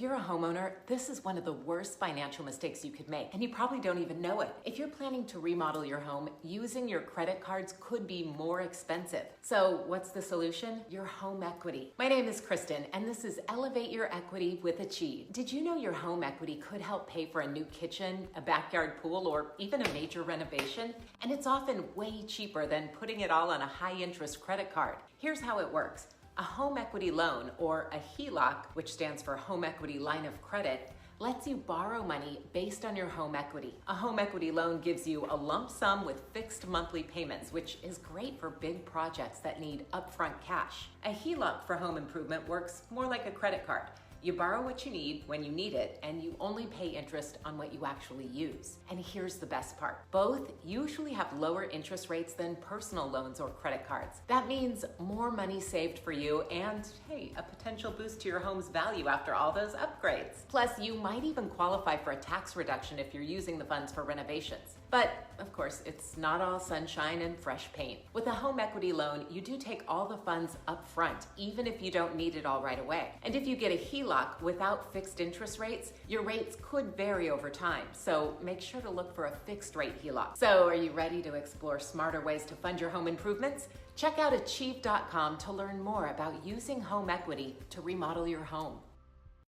If you're a homeowner, this is one of the worst financial mistakes you could make, and you probably don't even know it. If you're planning to remodel your home, using your credit cards could be more expensive. So what's the solution? Your home equity. My name is Kristen, and this is Elevate Your Equity with Achieve. Did you know your home equity could help pay for a new kitchen, a backyard pool, or even a major renovation? And it's often way cheaper than putting it all on a high-interest credit card. Here's how it works. A home equity loan, or a Heloc, which stands for Home Equity Line of Credit, lets you borrow money based on your home equity. A home equity loan gives you a lump sum with fixed monthly payments, which is great for big projects that need upfront cash. A Heloc for home improvement works more like a credit card. You borrow what you need when you need it, and you only pay interest on what you actually use. And here's the best part. Both usually have lower interest rates than personal loans or credit cards. That means more money saved for you and, hey, a potential boost to your home's value after all those upgrades. Plus, you might even qualify for a tax reduction if you're using the funds for renovations. But, of course, it's not all sunshine and fresh paint. With a home equity loan, you do take all the funds up front, even if you don't need it all right away. And if you get a Heloc without fixed interest rates, your rates could vary over time. So make sure to look for a fixed rate Heloc. So are you ready to explore smarter ways to fund your home improvements? Check out achieve.com to learn more about using home equity to remodel your home.